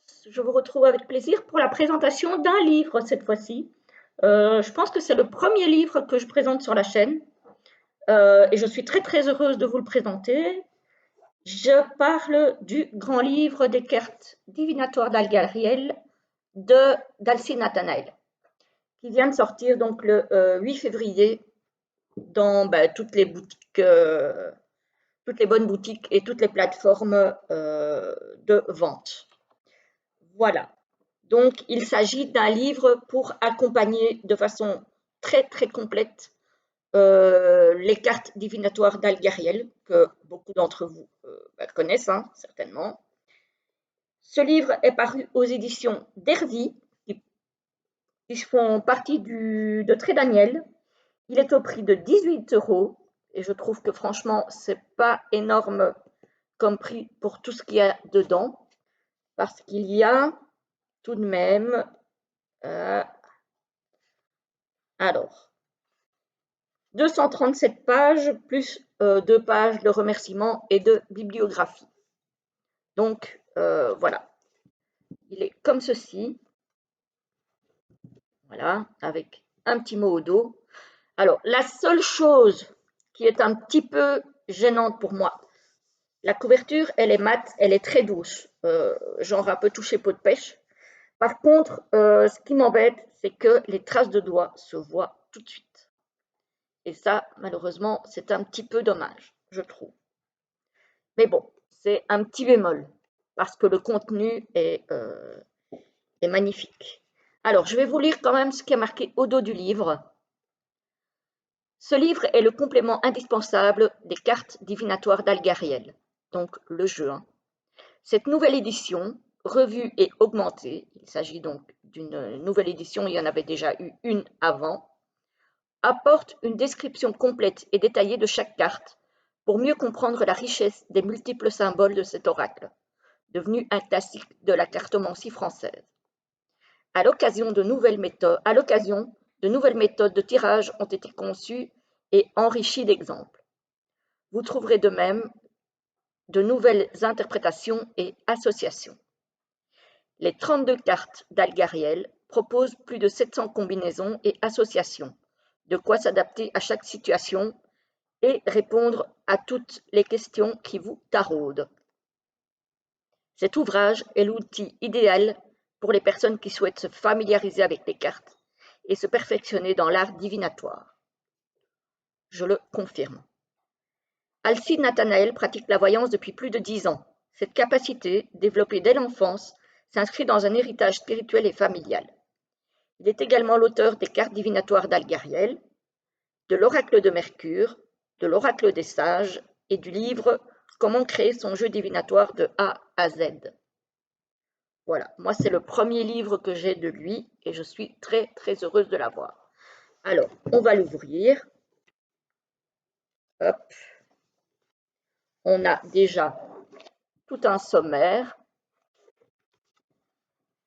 tous, je vous retrouve avec plaisir pour la présentation d'un livre cette fois-ci. Je pense que c'est le premier livre que je présente sur la chaîne et je suis très très heureuse de vous le présenter. Je parle du grand livre des cartes divinatoires d'Algariel d'Alcide Nathanaël, qui vient de sortir donc le 8 février dans toutes les boutiques, toutes les bonnes boutiques et toutes les plateformes de vente. Voilà. Donc, il s'agit d'un livre pour accompagner de façon très très complète les cartes divinatoires d'Algariel, que beaucoup d'entre vous connaissent certainement. Ce livre est paru aux éditions d'Hervy, qui font partie de Très Daniel. Il est au prix de 18 € et je trouve que franchement, c'est pas énorme comme prix pour tout ce qu'il y a dedans, parce qu'il y a tout de même alors 237 pages plus 2 pages de remerciements et de bibliographie. Donc voilà, il est comme ceci. Voilà, avec un petit mot au dos. Alors, la seule chose qui est un petit peu gênante pour moi, la couverture, elle est mate, elle est très douce, genre un peu touché peau de pêche. Par contre, ce qui m'embête, c'est que les traces de doigts se voient tout de suite. Et ça, malheureusement, c'est un petit peu dommage, je trouve. Mais bon, c'est un petit bémol, parce que le contenu est magnifique. Alors, je vais vous lire quand même ce qui est marqué au dos du livre. Ce livre est le complément indispensable des cartes divinatoires d'Algariel, donc le jeu. Cette nouvelle édition, revue et augmentée, il s'agit donc d'une nouvelle édition, il y en avait déjà eu une avant, apporte une description complète et détaillée de chaque carte pour mieux comprendre la richesse des multiples symboles de cet oracle, devenu un classique de la cartomancie française. À l'occasion, de nouvelles méthodes de tirage ont été conçues et enrichies d'exemples. Vous trouverez de même de nouvelles interprétations et associations. Les 32 cartes d'Algariel proposent plus de 700 combinaisons et associations, de quoi s'adapter à chaque situation et répondre à toutes les questions qui vous taraudent. Cet ouvrage est l'outil idéal pour les personnes qui souhaitent se familiariser avec les cartes et se perfectionner dans l'art divinatoire. Je le confirme. Alcide Nathanaël pratique la voyance depuis plus de 10 ans. Cette capacité, développée dès l'enfance, s'inscrit dans un héritage spirituel et familial. Il est également l'auteur des cartes divinatoires d'Algariel, de l'oracle de Mercure, de l'oracle des sages et du livre Comment créer son jeu divinatoire de A à Z. Voilà, moi c'est le premier livre que j'ai de lui et je suis très très heureuse de l'avoir. Alors, on va l'ouvrir. Hop. On a déjà tout un sommaire.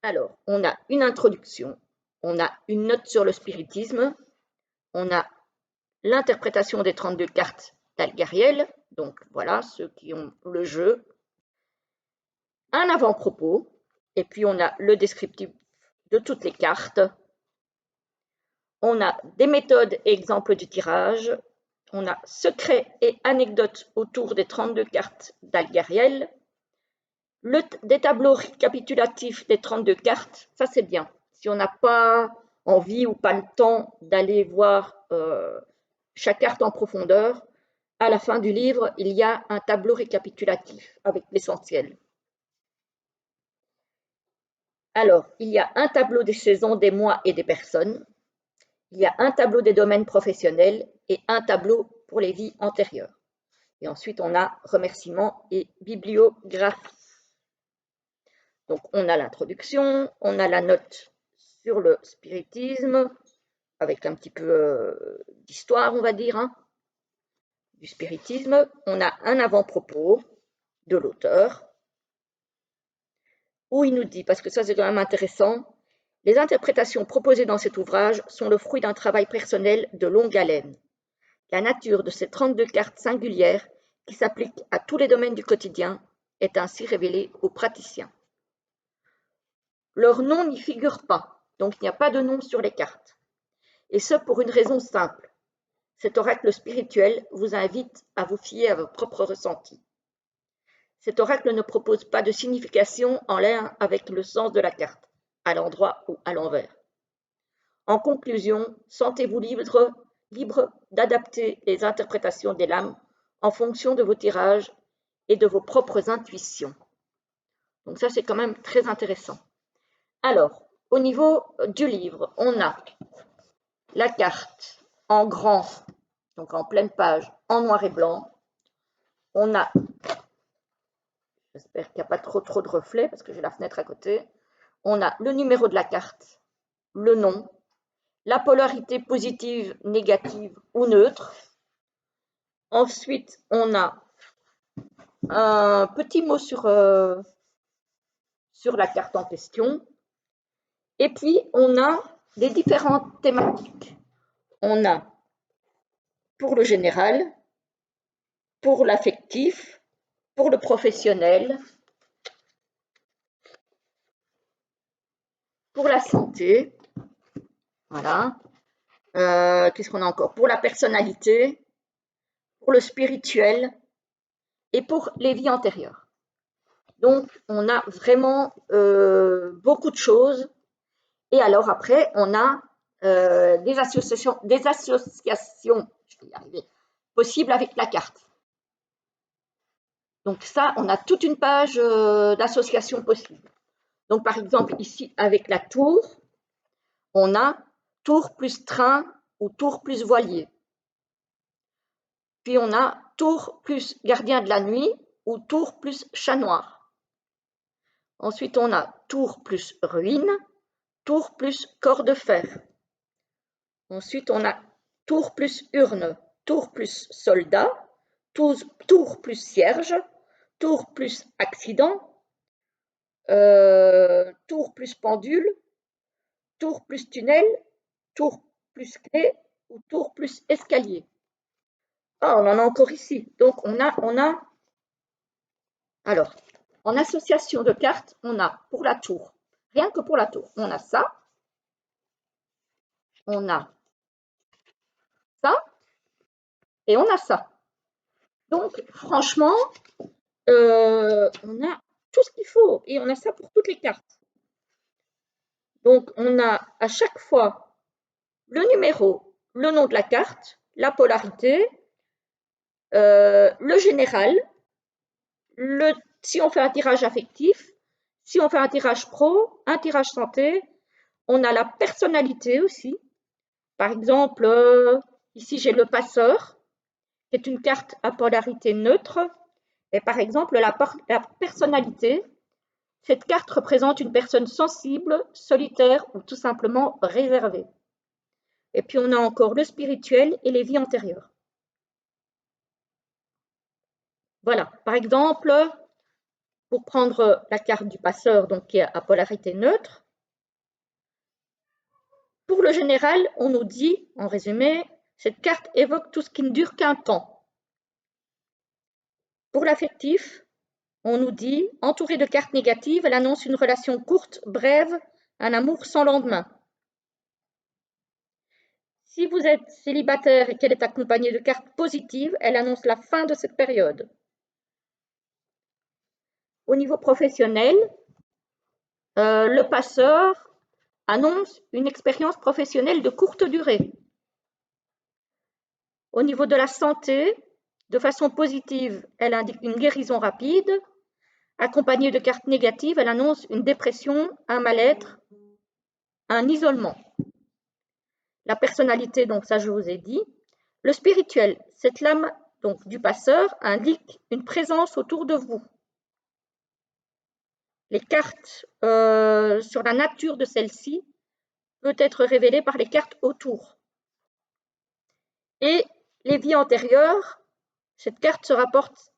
Alors, on a une introduction, on a une note sur le spiritisme, on a l'interprétation des 32 cartes d'Algariel, donc voilà, ceux qui ont le jeu, un avant-propos, et puis on a le descriptif de toutes les cartes, on a des méthodes et exemples du tirage, on a secrets et anecdotes autour des 32 cartes d'Algariel, des tableaux récapitulatifs des 32 cartes, ça c'est bien. Si on n'a pas envie ou pas le temps d'aller voir chaque carte en profondeur, à la fin du livre, il y a un tableau récapitulatif avec l'essentiel. Alors, il y a un tableau des saisons, des mois et des personnes. Il y a un tableau des domaines professionnels et un tableau pour les vies antérieures. Et ensuite, on a remerciements et bibliographie. Donc, on a l'introduction, on a la note sur le spiritisme, avec un petit peu d'histoire, on va dire, du spiritisme. On a un avant-propos de l'auteur, où il nous dit, parce que ça c'est quand même intéressant, les interprétations proposées dans cet ouvrage sont le fruit d'un travail personnel de longue haleine. La nature de ces 32 cartes singulières, qui s'appliquent à tous les domaines du quotidien, est ainsi révélée aux praticiens. leur nom n'y figure pas, donc il n'y a pas de nom sur les cartes. Et ce pour une raison simple. Cet oracle spirituel vous invite à vous fier à vos propres ressentis. Cet oracle ne propose pas de signification en lien avec le sens de la carte, à l'endroit ou à l'envers. En conclusion, sentez-vous libre d'adapter les interprétations des lames en fonction de vos tirages et de vos propres intuitions. Donc ça, c'est quand même très intéressant. Alors, au niveau du livre, on a la carte en grand, donc en pleine page, en noir et blanc. On a, j'espère qu'il n'y a pas trop de reflets parce que j'ai la fenêtre à côté. On a le numéro de la carte, le nom, la polarité positive, négative ou neutre. Ensuite, on a un petit mot sur la carte en question. Et puis, on a les différentes thématiques. On a pour le général, pour l'affectif, pour le professionnel, pour la santé, voilà. Qu'est-ce qu'on a encore? Pour la personnalité, pour le spirituel et pour les vies antérieures. Donc, on a vraiment beaucoup de choses. Et alors après, on a des associations je vais y arriver, possibles avec la carte. Donc ça, on a toute une page d'associations possibles. Donc par exemple, ici, avec la tour, on a tour plus train ou tour plus voilier. Puis on a tour plus gardien de la nuit ou tour plus chat noir. Ensuite, on a tour plus ruine, tour plus corps de fer. Ensuite, on a tour plus urne, tour plus soldat, tour plus cierge, tour plus accident, tour plus pendule, tour plus tunnel, tour plus clé ou tour plus escalier. Ah, on en a encore ici. Donc, on a. Alors, en association de cartes, on a pour la tour, rien que pour la tour, on a ça, on a ça et on a ça. Donc, franchement, on a tout ce qu'il faut et on a ça pour toutes les cartes. Donc, on a à chaque fois le numéro, le nom de la carte, la polarité, le général, si on fait un tirage affectif, si on fait un tirage pro, un tirage santé, on a la personnalité aussi. Par exemple, ici j'ai le passeur, qui est une carte à polarité neutre. Et par exemple, la personnalité, cette carte représente une personne sensible, solitaire ou tout simplement réservée. Et puis on a encore le spirituel et les vies antérieures. Voilà, par exemple, pour prendre la carte du passeur, donc qui est à polarité neutre, pour le général, on nous dit, en résumé, cette carte évoque tout ce qui ne dure qu'un temps. Pour l'affectif, on nous dit, entourée de cartes négatives, elle annonce une relation courte, brève, un amour sans lendemain. Si vous êtes célibataire et qu'elle est accompagnée de cartes positives, elle annonce la fin de cette période. Au niveau professionnel, le passeur annonce une expérience professionnelle de courte durée. Au niveau de la santé, de façon positive, elle indique une guérison rapide. Accompagnée de cartes négatives, elle annonce une dépression, un mal-être, un isolement. La personnalité, donc ça je vous ai dit. Le spirituel, cette lame donc, du passeur indique une présence autour de vous. Les cartes sur la nature de celle-ci peut être révélée par les cartes autour. Et les vies antérieures, cette carte se rapporte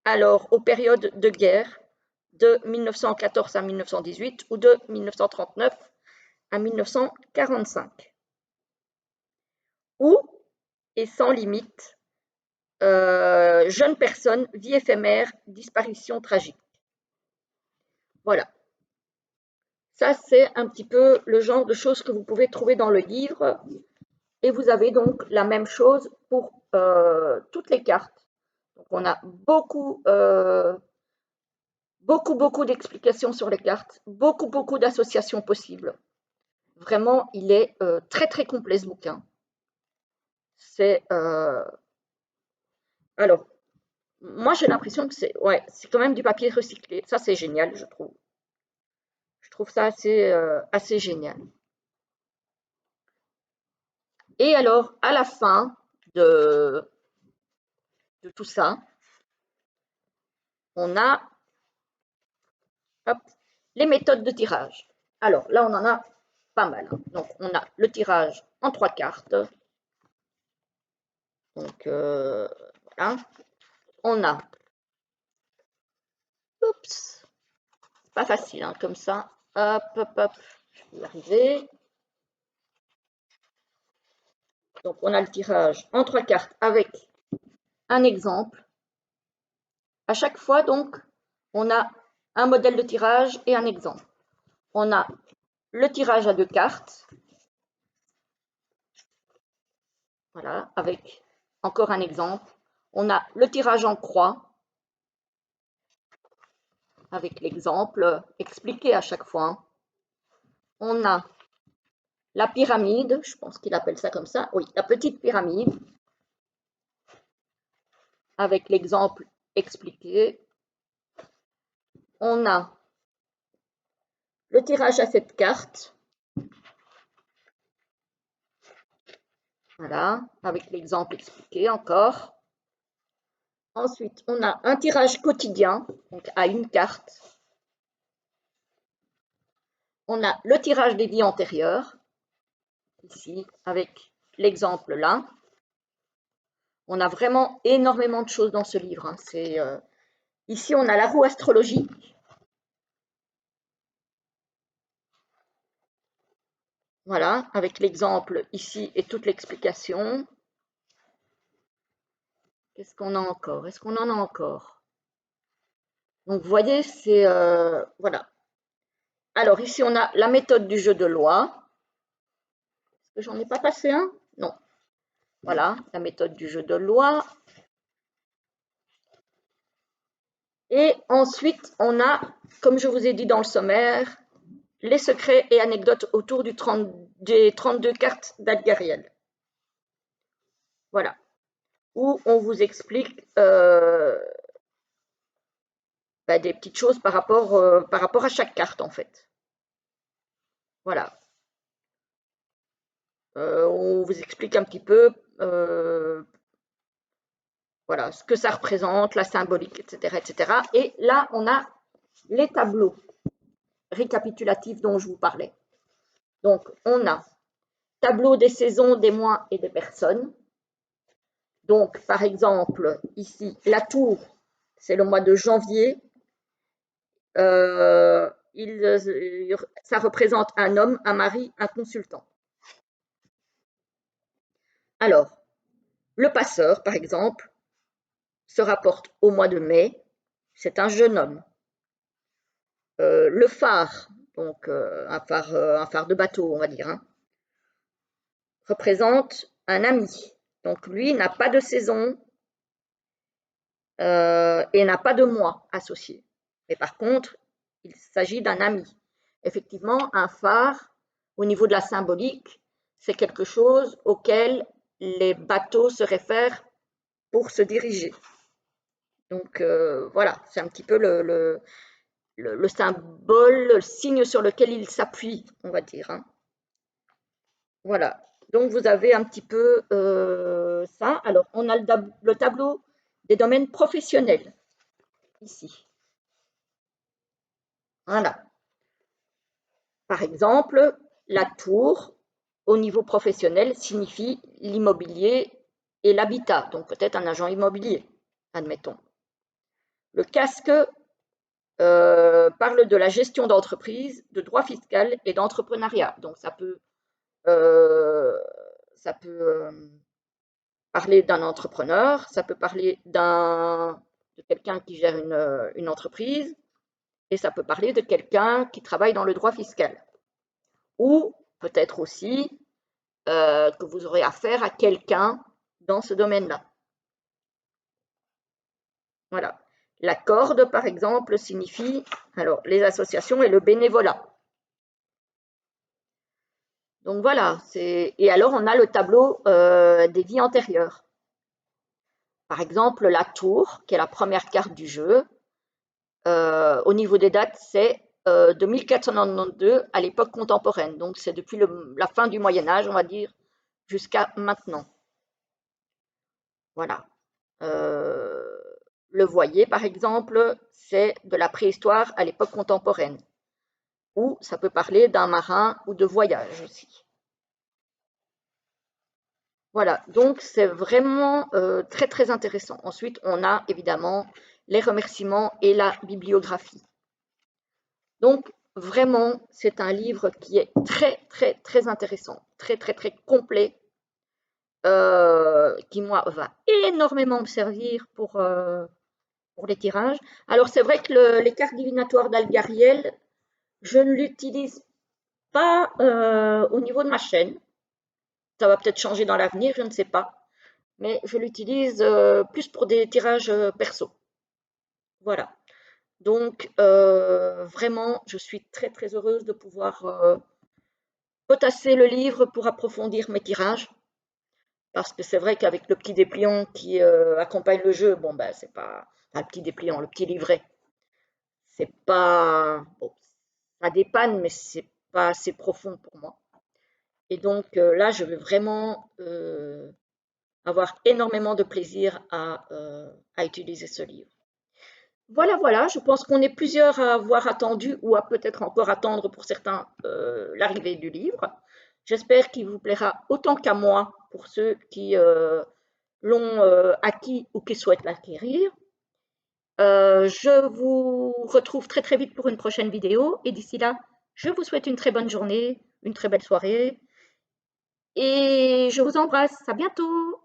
alors aux périodes de guerre de 1914 à 1918 ou de 1939 à 1945. Ou, et sans limite, jeune personne, vie éphémère, disparition tragique. Voilà. ça, c'est un petit peu le genre de choses que vous pouvez trouver dans le livre. Et vous avez donc la même chose pour toutes les cartes. Donc, on a beaucoup d'explications sur les cartes, beaucoup d'associations possibles. Vraiment, il est très complet ce bouquin. C'est alors, moi j'ai l'impression que c'est quand même du papier recyclé. Ça c'est génial, je trouve. Je trouve ça assez génial. Et alors, à la fin de tout ça, on a hop, les méthodes de tirage. Alors là, on en a pas mal. Donc, on a le tirage en 3 cartes. Donc, voilà. On a, oups, pas facile, hein, comme ça. Hop, je vais y arriver. Donc, on a le tirage en 3 cartes avec un exemple. À chaque fois, donc, on a un modèle de tirage et un exemple. On a le tirage à 2 cartes. Voilà, avec encore un exemple. On a le tirage en croix, avec l'exemple expliqué à chaque fois. On a la pyramide, je pense qu'il appelle ça comme ça, oui, la petite pyramide, avec l'exemple expliqué. On a le tirage à 7 cartes, voilà, avec l'exemple expliqué encore. Ensuite, on a un tirage quotidien, donc à 1 carte. On a le tirage des vies antérieures, ici, avec l'exemple là. On a vraiment énormément de choses dans ce livre. Hein. Ici, on a la roue astrologique. Voilà, avec l'exemple ici et toute l'explication. Qu'est-ce qu'on a encore? Est-ce qu'on en a encore? Donc, vous voyez, c'est... voilà. Alors, ici, on a la méthode du jeu de loi. Est-ce que j'en ai pas passé un? Non. Voilà, la méthode du jeu de loi. Et ensuite, on a, comme je vous ai dit dans le sommaire, les secrets et anecdotes autour des 32 cartes d'Algariel. Voilà. Où on vous explique des petites choses par rapport à chaque carte, en fait. Voilà. On vous explique un petit peu voilà, ce que ça représente, la symbolique, etc., etc. Et là, on a les tableaux récapitulatifs dont je vous parlais. Donc, on a tableau des saisons, des mois et des personnes. Donc, par exemple, ici, la tour, c'est le mois de janvier. Ça représente un homme, un mari, un consultant. Alors, le passeur, par exemple, se rapporte au mois de mai, c'est un jeune homme. Le phare, donc un phare de bateau, on va dire, hein, représente un ami. Donc lui n'a pas de saison et n'a pas de mois associé. Mais par contre, il s'agit d'un ami. Effectivement, un phare, au niveau de la symbolique, c'est quelque chose auquel les bateaux se réfèrent pour se diriger. Donc voilà, c'est un petit peu le symbole, le signe sur lequel il s'appuie, on va dire. Hein. Voilà, donc vous avez un petit peu ça. Alors, on a le tableau des domaines professionnels, ici. Voilà. Par exemple, la tour, au niveau professionnel, signifie l'immobilier et l'habitat, donc peut-être un agent immobilier, admettons. Le casque parle de la gestion d'entreprise, de droit fiscal et d'entrepreneuriat. Donc ça peut parler d'un entrepreneur, ça peut parler de quelqu'un qui gère une entreprise. Et ça peut parler de quelqu'un qui travaille dans le droit fiscal. Ou peut-être aussi que vous aurez affaire à quelqu'un dans ce domaine-là. Voilà. La corde, par exemple, signifie alors les associations et le bénévolat. Donc voilà, et alors on a le tableau des vies antérieures. Par exemple, la tour, qui est la première carte du jeu, au niveau des dates, c'est de 1492 à l'époque contemporaine. Donc c'est depuis la fin du Moyen-Âge, on va dire, jusqu'à maintenant. Voilà. Le voilier, par exemple, c'est de la préhistoire à l'époque contemporaine. Ou ça peut parler d'un marin ou de voyage aussi. Voilà, donc c'est vraiment très très intéressant. Ensuite, on a évidemment les remerciements et la bibliographie. Donc vraiment, c'est un livre qui est très très très intéressant, très très très complet, qui moi va énormément me servir pour les tirages. Alors c'est vrai que les cartes divinatoires d'Algariel, je ne l'utilise pas au niveau de ma chaîne. Ça va peut-être changer dans l'avenir, je ne sais pas. Mais je l'utilise plus pour des tirages perso. Voilà. Donc, vraiment, je suis très très heureuse de pouvoir potasser le livre pour approfondir mes tirages. Parce que c'est vrai qu'avec le petit dépliant qui accompagne le jeu, bon, ben, c'est pas. Enfin, le petit dépliant, le petit livret, c'est pas. Bon, ça dépanne, mais c'est pas assez profond pour moi. Et donc là, je vais vraiment avoir énormément de plaisir à utiliser ce livre. Voilà, voilà, je pense qu'on est plusieurs à avoir attendu ou à peut-être encore attendre pour certains l'arrivée du livre. J'espère qu'il vous plaira autant qu'à moi pour ceux qui l'ont acquis ou qui souhaitent l'acquérir. Je vous retrouve très très vite pour une prochaine vidéo et d'ici là, je vous souhaite une très bonne journée, une très belle soirée et je vous embrasse. À bientôt!